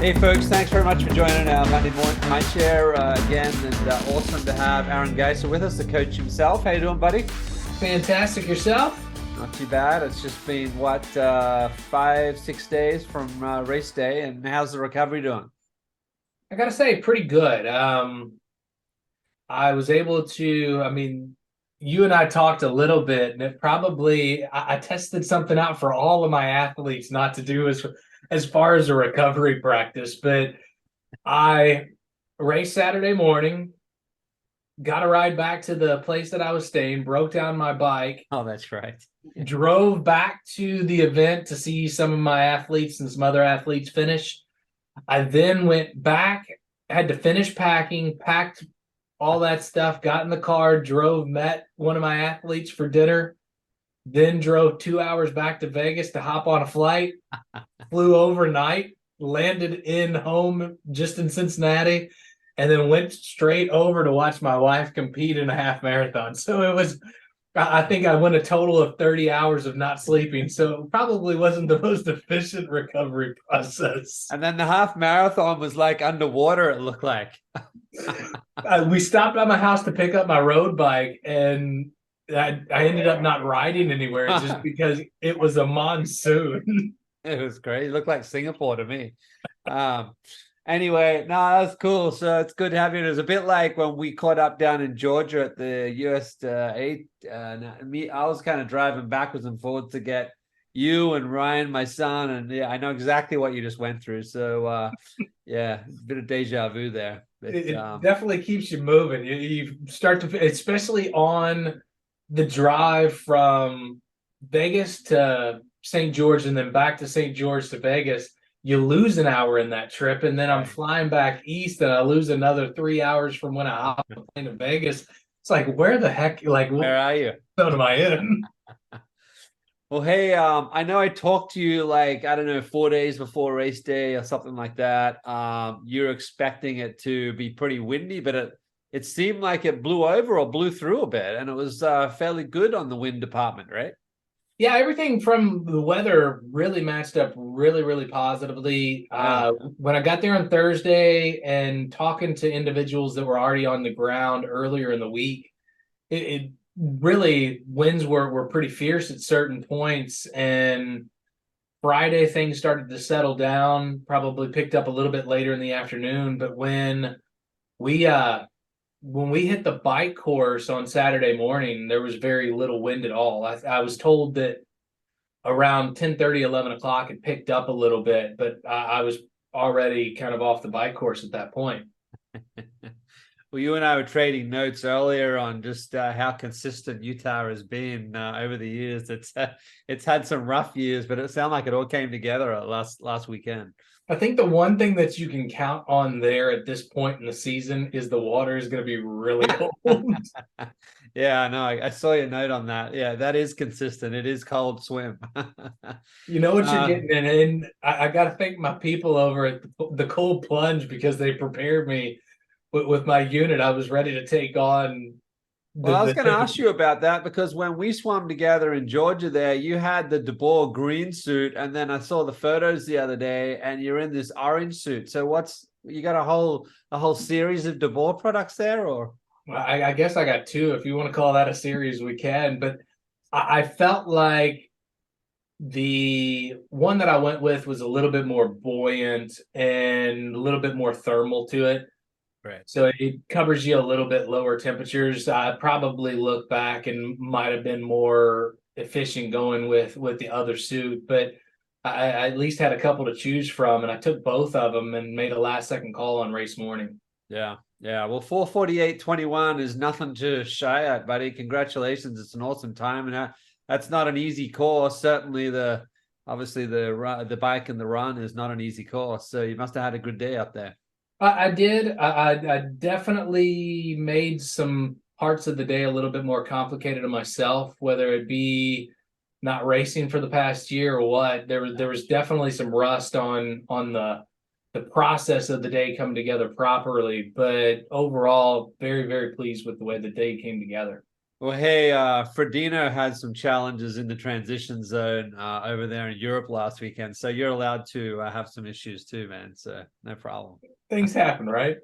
Hey folks, thanks very much for joining our Monday morning mindshare again, and awesome to have Aaron Geiser with us, the coach himself. How you doing, buddy? Fantastic. Yourself? Not too bad. It's just been 5-6 days from race day, and how's the recovery doing? I gotta say, pretty good. I was able to, you and I talked a little bit, and it probably I tested something out for all of my athletes not to do as far as a recovery practice, but I raced Saturday morning, got a ride back to the place that I was staying, broke down my bike, Oh, that's right. drove back to the event to see some of my athletes and some other athletes finish. I then went back, had to finish packing, packed all that stuff, got in the car, drove, met one of my athletes for dinner, then drove 2 hours back to Vegas to hop on a flight, flew overnight, landed in home just in Cincinnati, and then went straight over to watch my wife compete in a half marathon. So it was, I think I went a total of 30 hours of not sleeping. So it probably wasn't the most efficient recovery process. And then the half marathon was like underwater, it looked like. We stopped by my house to pick up my road bike, and I ended up not riding anywhere just because it was a monsoon. It was great. It looked like Singapore to me. Um, anyway, no, that's cool. So it's good to have you. It was a bit like when we caught up down in Georgia at the US 8. I was kind of driving backwards and forwards to get you and Ryan, my son, and yeah, I know exactly what you just went through. So yeah, a bit of deja vu there. But, It definitely keeps you moving. You start to, especially on the drive from Vegas to St. George and then back to St. George to Vegas. You lose an hour in that trip, and then I'm flying back east, and I lose another 3 hours from when I hop on the plane to Vegas. It's like, where the heck, like, where are you? what am I in? Well, hey, I know I talked to you like, I don't know, 4 days before race day or something like that. You're expecting it to be pretty windy, but it seemed like it blew over or blew through a bit, and it was fairly good on the wind department, right? Yeah, everything from the weather really matched up really, really positively. Yeah. When I got there on Thursday and talking to individuals that were already on the ground earlier in the week, it really winds were pretty fierce at certain points. And Friday things started to settle down, probably picked up a little bit later in the afternoon. But we when we hit the bike course on Saturday morning, there was very little wind at all. I was told that around 10:30, 11 o'clock, it picked up a little bit, but I was already kind of off the bike course at that point. Well, you and I were trading notes earlier on just how consistent Utah has been over the years. It's had some rough years, but it sounded like it all came together last weekend. I think the one thing that you can count on there at this point in the season is the water is going to be really cold. Yeah, I know. I saw your note on that. Yeah, that is consistent. It is cold swim. You know what you're getting in. And I got to thank my people over at the Cold Plunge because they prepared me with my unit. I was ready to take on Well, I was going to ask you about that because when we swam together in Georgia there, you had the DeBoer green suit, and then I saw the photos the other day, and you're in this orange suit. So you got a whole series of DeBoer products there, or? I guess I got two. If you want to call that a series, we can. But I felt like the one that I went with was a little bit more buoyant and a little bit more thermal to it. Right. So it covers you a little bit lower temperatures. I probably look back and might have been more efficient going with the other suit, but I at least had a couple to choose from, and I took both of them and made a last second call on race morning. Yeah. Yeah. Well, 4:48:21 is nothing to shy at, buddy. Congratulations. It's an awesome time. And that's not an easy course. Certainly obviously the bike and the run is not an easy course. So you must have had a good day out there. I did. I definitely made some parts of the day a little bit more complicated to myself, whether it be not racing for the past year or what. There was definitely some rust on the process of the day coming together properly. But overall, very, very pleased with the way the day came together. Well, hey, Frodeno had some challenges in the transition zone over there in Europe last weekend, so you're allowed to have some issues too, man. So no problem. Things happen, right?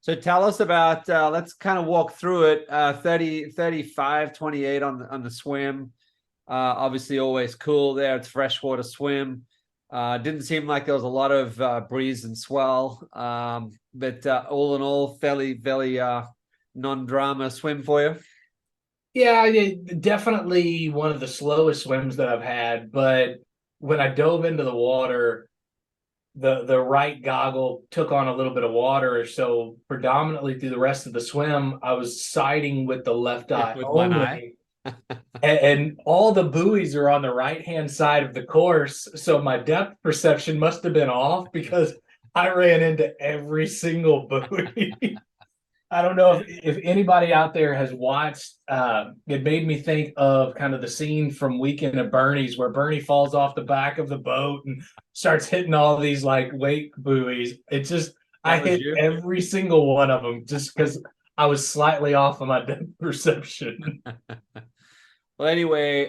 So tell us about, let's kind of walk through it. 30, 35, 28 on the swim. Obviously always cool there. It's freshwater swim. Didn't seem like there was a lot of breeze and swell. But all in all, fairly non-drama swim for you. Yeah, definitely one of the slowest swims that I've had. But when I dove into the water, the right goggle took on a little bit of water. So predominantly through the rest of the swim, I was siding with the left eye With one eye. only. And all the buoys are on the right hand side of the course. So my depth perception must have been off because I ran into every single buoy. I don't know if anybody out there has watched. It made me think of kind of the scene from Weekend at Bernie's, where Bernie falls off the back of the boat and starts hitting all these like wake buoys. It just I That was hit you. every single one of them just because I was slightly off of my depth perception. Well, anyway,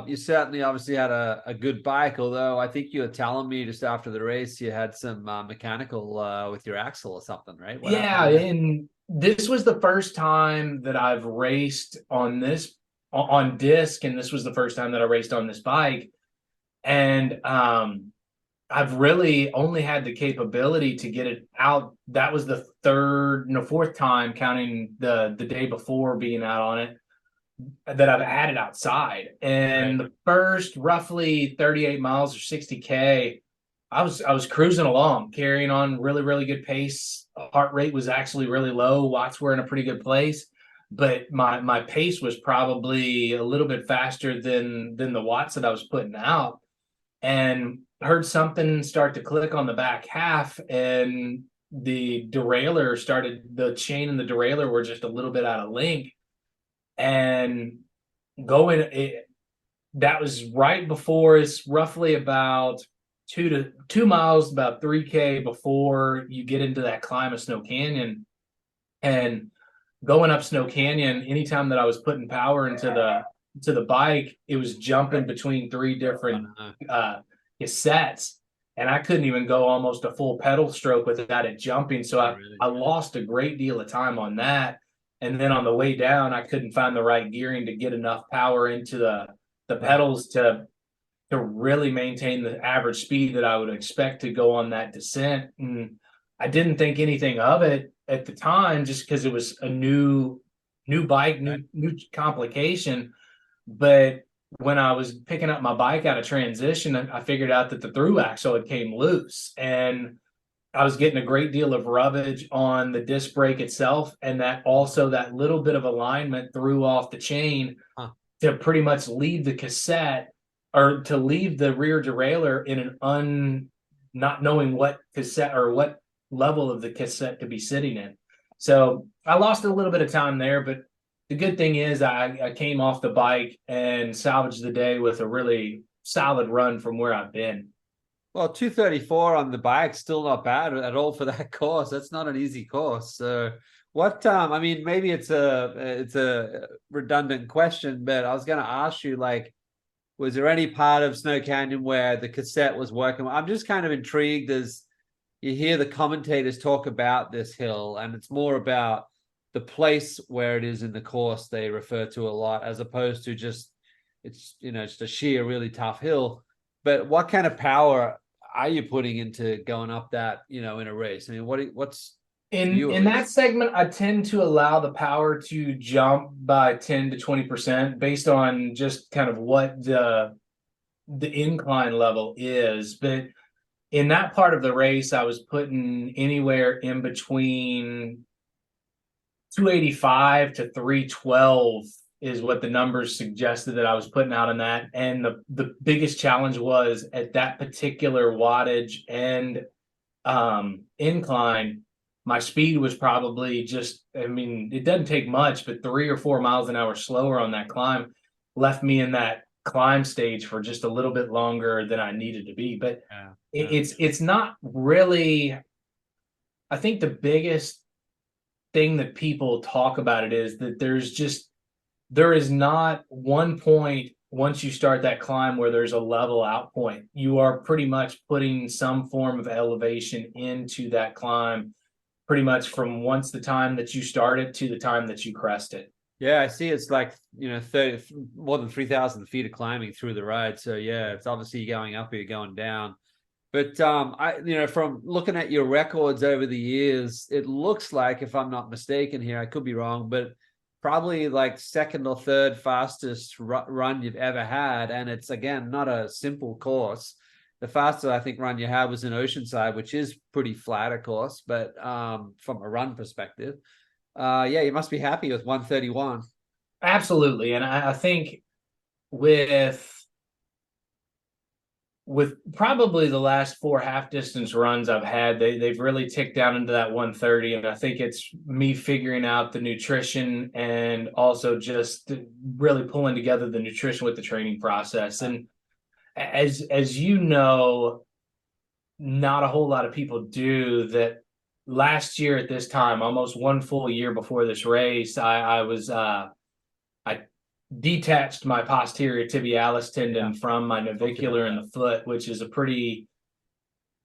you certainly obviously had a good bike, although I think you were telling me just after the race you had some mechanical with your axle or something, right? What Yeah, happened there? and this was the first time that I've raced on this on disc, and this was the first time that I raced on this bike. And I've really only had the capability to get it out. That was the fourth time counting the day before being out on it that I've had it outside. Right. And the first roughly 38 miles or 60K, I was cruising along, carrying on really good pace. Heart rate was actually really low. Watts were in a pretty good place, but my pace was probably a little bit faster than the watts that I was putting out. And heard something start to click on the back half, and the chain and the derailleur were just a little bit out of link. And going it, that was right before, it's roughly about 2 miles, about 3K before you get into that climb of Snow Canyon. And going up Snow Canyon, anytime that I was putting power into the bike, it was jumping between three different cassettes, and I couldn't even go almost a full pedal stroke without it jumping. So Really? I lost a great deal of time on that. And then on the way down, I couldn't find the right gearing to get enough power into the pedals to really maintain the average speed that I would expect to go on that descent. And I didn't think anything of it at the time, just because it was a new bike, new complication. But when I was picking up my bike out of transition, I figured out that the through axle had came loose, and I was getting a great deal of rubbage on the disc brake itself, and that little bit of alignment threw off the chain Huh. to pretty much leave the cassette, or to leave the rear derailleur in not knowing what cassette or what level of the cassette to be sitting in. So I lost a little bit of time there, but the good thing is I came off the bike and salvaged the day with a really solid run from where I've been. Well, 234 on the bike, still not bad at all for that course. That's not an easy course. So what I mean, maybe it's a redundant question, but I was gonna ask you, like, was there any part of Snow Canyon where the cassette was working? I'm just kind of intrigued as you hear the commentators talk about this hill, and it's more about the place where it is in the course they refer to a lot, as opposed to just it's just a sheer really tough hill. But what kind of power are you putting into going up that in a race? I mean, what's you at In that least? segment, I tend to allow the power to jump by 10 to 20% based on just kind of what the incline level is. But in that part of the race, I was putting anywhere in between 285 to 312 is what the numbers suggested that I was putting out on that. And the biggest challenge was at that particular wattage and incline, my speed was probably just, I mean, it doesn't take much, but 3 or 4 miles an hour slower on that climb left me in that climb stage for just a little bit longer than I needed to be. But Yeah, yeah. it's not really, I think the biggest thing that people talk about it is that there is not one point once you start that climb where there's a level out point. You are pretty much putting some form of elevation into that climb, pretty much from once the time that you started to the time that you crest it. Yeah, I see. It's like, 30, more than 3,000 feet of climbing through the ride. So yeah, it's obviously going up or you're going down. But from looking at your records over the years, it looks like, if I'm not mistaken here, I could be wrong, but probably like second or third fastest run you've ever had. And it's, again, not a simple course. The fastest I think run you had was in Oceanside, which is pretty flat, of course, but from a run perspective, yeah, you must be happy with 131. Absolutely. And I think with probably the last 4 half distance runs I've had, they've really ticked down into that 130. And I think it's me figuring out the nutrition and also just really pulling together the nutrition with the training process. And as you know, not a whole lot of people do that. Last year at this time, almost 1 full year before this race, I detached my posterior tibialis tendon from my navicular in the foot, which is a pretty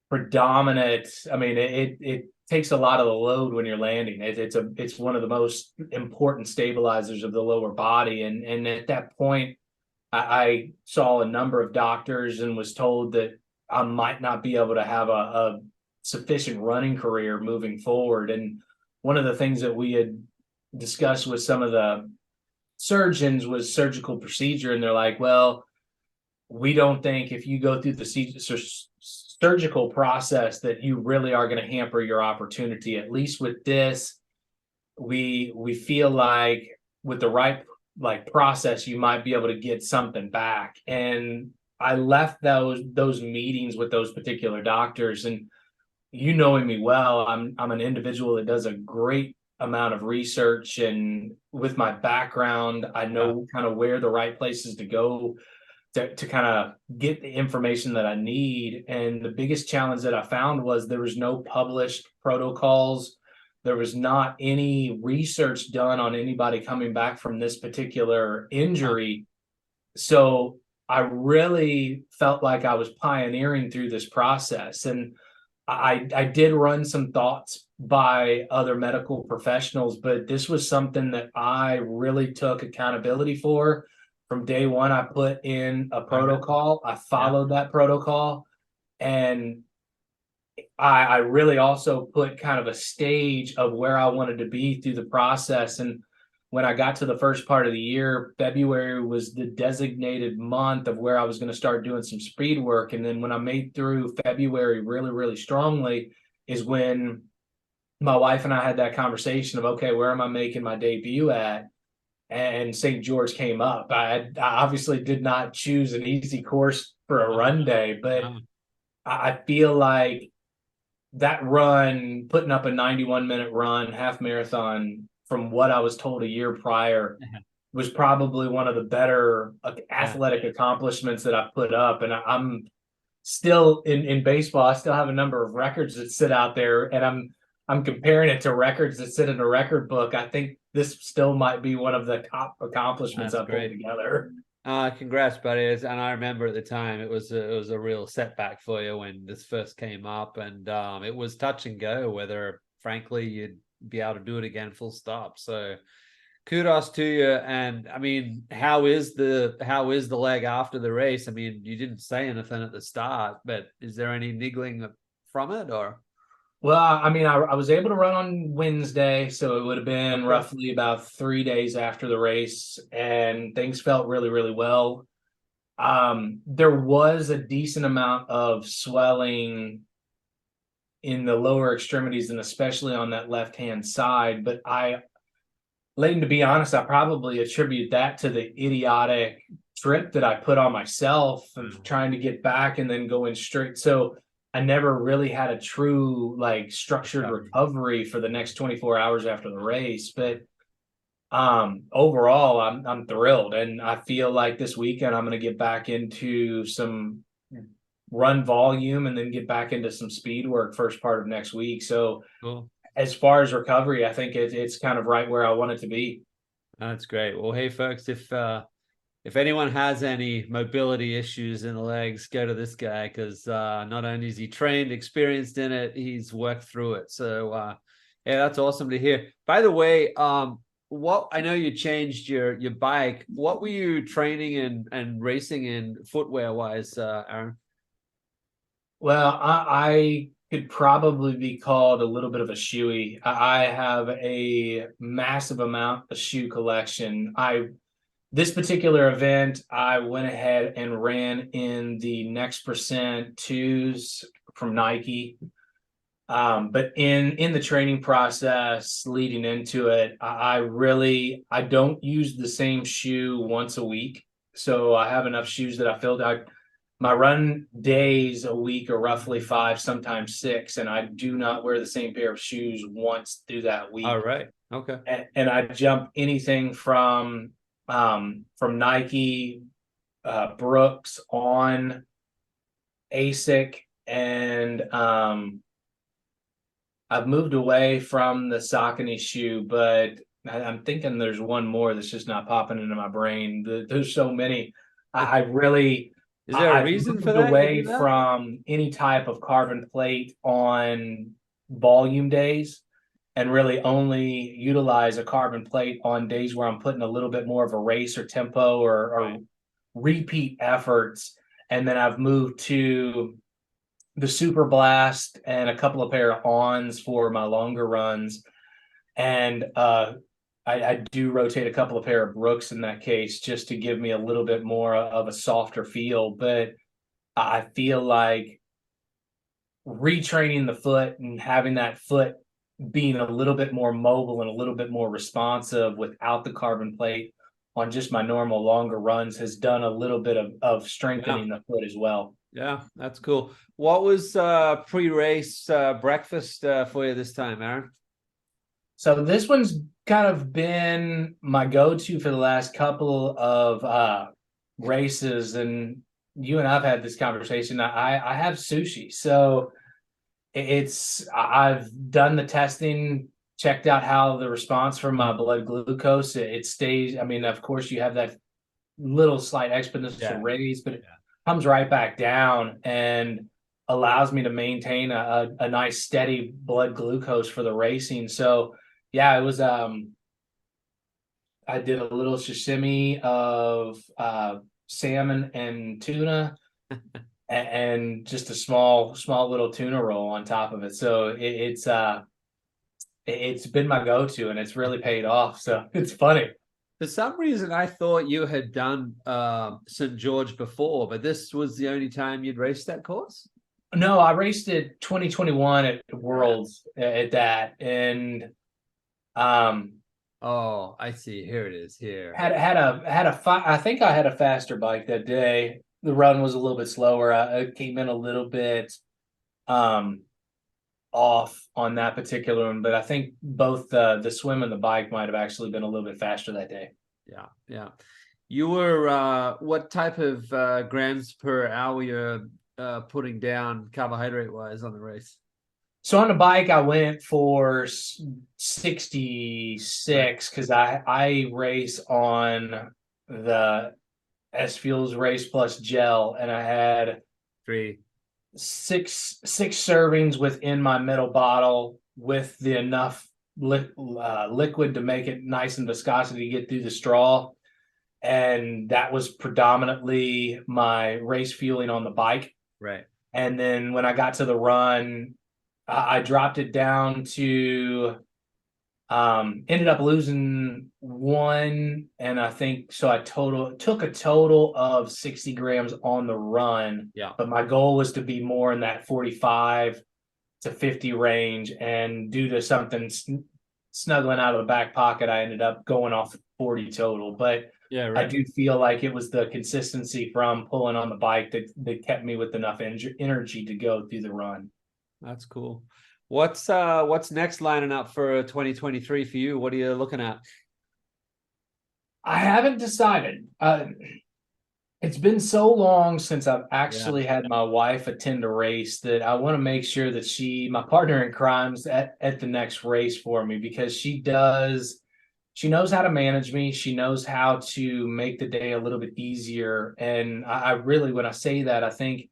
predominant. I mean, it takes a lot of the load when you're landing. It's one of the most important stabilizers of the lower body. And at that point, I saw a number of doctors and was told that I might not be able to have a sufficient running career moving forward. And one of the things that we had discussed with some of the surgeons was surgical procedure. And they're like, well, we don't think if you go through the surgical process that you really are going to hamper your opportunity. At least with this, we feel like with the right process, you might be able to get something back. And I left those meetings with those particular doctors, and knowing me well, I'm an individual that does a great amount of research, and with my background, I know kind of where the right places to go to kind of get the information that I need. And the biggest challenge that I found was there was no published protocols. There was not any research done on anybody coming back from this particular injury. So I really felt like I was pioneering through this process. And I did run some thoughts by other medical professionals, but this was something that I really took accountability for. From day one, I put in a protocol. I followed that protocol, and I really also put kind of a stage of where I wanted to be through the process. And when I got to the first part of the year, February was the designated month of where I was going to start doing some speed work. And then when I made through February really, really strongly is when my wife and I had that conversation of, okay, where am I making my debut at? And St. George came up. I obviously did not choose an easy course for a run day, but I feel like that run, putting up a 91-minute run, half marathon, from what I was told a year prior, was probably one of the better athletic accomplishments that I've put up. And I'm still in baseball. I still have a number of records that sit out there, and I'm comparing it to records that sit in a record book. I think this still might be one of the top accomplishments I've pulled together. Congrats, buddy. And I remember at the time it was a real setback for you when this first came up, and it was touch and go whether, frankly, you'd be able to do it again, full stop. So kudos to you. And I mean, how is the leg after the race? I mean, you didn't say anything at the start, but is there any niggling from it, or? Well, I mean, I was able to run on Wednesday, so it would have been roughly about 3 days after the race, and things felt really, really well. There was a decent amount of swelling in the lower extremities, and especially on that left-hand side. But Layton, to be honest, I probably attribute that to the idiotic trip that I put on myself of trying to get back and then going straight. So I never really had a true structured recovery for the next 24 hours after the race. But overall, I'm thrilled, and I feel like this weekend I'm going to get back into some run volume and then get back into some speed work first part of next week. So cool. as far as recovery, I think it's kind of right where I want it to be. That's great. Well, hey folks, if anyone has any mobility issues in the legs, go to this guy, because not only is he trained, experienced in it, he's worked through it. So yeah, that's awesome to hear. By the way, what I know you changed your bike. What were you training and racing in footwear wise, Aaron? Well, I could probably be called a little bit of a shoey. I have a massive amount of shoe collection. This particular event, I went ahead and ran in the Next Percent twos from Nike. But in the training process leading into it, I don't use the same shoe once a week. So I have enough shoes that I filled out. My run days a week are roughly 5, sometimes 6, and I do not wear the same pair of shoes once through that week. All right. Okay. And I jump anything from Nike, Brooks, On, ASIC, and I've moved away from the Saucony shoe, but I'm thinking there's one more that's just not popping into my brain. There's so many. I really Is there a I've reason for moved that? away from any type of carbon plate on volume days, and really only utilize a carbon plate on days where I'm putting a little bit more of a race or tempo or repeat efforts. And then I've moved to the Super Blast and a couple of pair of ons for my longer runs. And I do rotate a couple of pair of Brooks in that case, just to give me a little bit more of a softer feel. But I feel like retraining the foot and having that foot being a little bit more mobile and a little bit more responsive without the carbon plate on just my normal longer runs has done a little bit of strengthening the foot as well. Yeah, that's cool. What was pre-race breakfast for you this time, Aaron? So this one's kind of been my go-to for the last couple of races, and you and I've had this conversation. I have sushi, so I've done the testing, checked out how the response from my blood glucose it stays. I mean, of course, you have that little slight exponential raise, but it comes right back down and allows me to maintain a nice steady blood glucose for the racing. So yeah, it was I did a little sashimi of salmon and tuna and just a small little tuna roll on top of it. So it's been my go-to, and it's really paid off. So it's funny. For some reason, I thought you had done St. George before, but this was the only time you'd raced that course? No, I raced it 2021 at Worlds at that, and oh, I see. Here it is. Here I think I had a faster bike that day. The run was a little bit slower. I came in a little bit off on that particular one, but I think both the swim and the bike might have actually been a little bit faster that day. Yeah. You were what type of grams per hour you're putting down carbohydrate wise on the race? So on the bike, I went for 66 because I race on the SFuels RACE Gel, and I had six servings within my middle bottle with the enough liquid to make it nice and viscosity to get through the straw. And that was predominantly my race fueling on the bike. Right. And then when I got to the run, I dropped it down to ended up losing 1, and I think so I took a total of 60 grams on the run. Yeah. But my goal was to be more in that 45 to 50 range, and due to something snuggling out of the back pocket, I ended up going off 40 total. But yeah, right. I do feel like it was the consistency from pulling on the bike that kept me with enough energy to go through the run. That's cool. What's next lining up for 2023 for you? What are you looking at? I haven't decided. It's been so long since I've Yeah. actually had my wife attend a race that I want to make sure that my partner in crime's at the next race for me, because she knows how to manage me. She knows how to make the day a little bit easier. And I really, when I say that, I think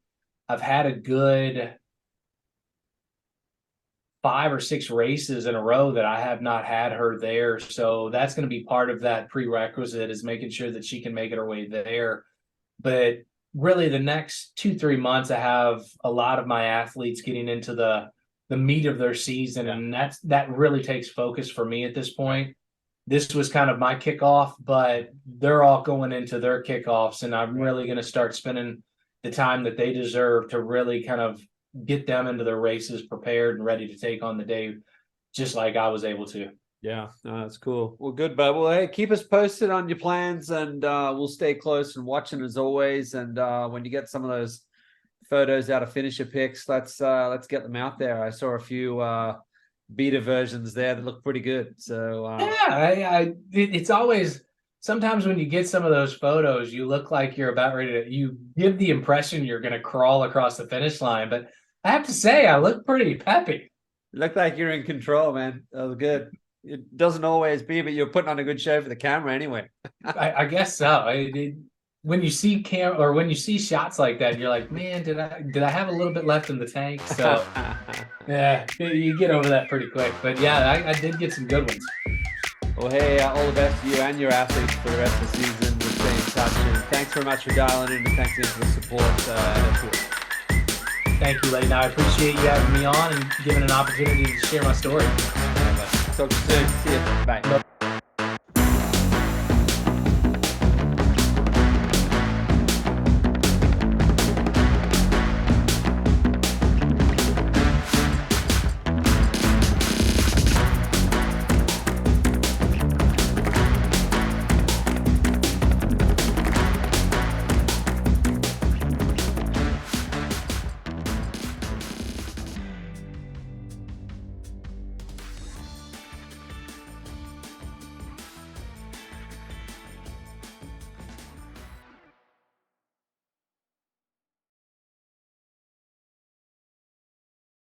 I've had a good 5 or 6 races in a row that I have not had her there. So that's going to be part of that prerequisite, is making sure that she can make it her way there. But really, the next 2-3 months, I have a lot of my athletes getting into the meat of their season, and that really takes focus for me at this point. This was kind of my kickoff, but they're all going into their kickoffs, and I'm really going to start spending the time that they deserve to really kind of get them into their races prepared and ready to take on the day, just like I was able to. Yeah, no, that's cool. Well, good, bud. Well, hey, keep us posted on your plans, and we'll stay close and watching as always. And when you get some of those photos out of finisher pics, let's get them out there. I saw a few beta versions there that look pretty good. So yeah, it's always, sometimes when you get some of those photos, you look like you're about ready to, you give the impression you're going to crawl across the finish line. But I have to say, I look pretty peppy. look like you're in control, man. That was good. It doesn't always be, but you're putting on a good show for the camera anyway. I guess so. When you see when you see shots like that, you're like, man, did I have a little bit left in the tank? So yeah, you get over that pretty quick. But yeah, I did get some good ones. Well, hey, all the best to you and your athletes for the rest of the season. We'll stay in touch. And thanks very much for dialing in, and thanks again for the support. Thank you, Leighton. I appreciate you having me on and giving an opportunity to share my story. Talk to you soon. See you. Bye.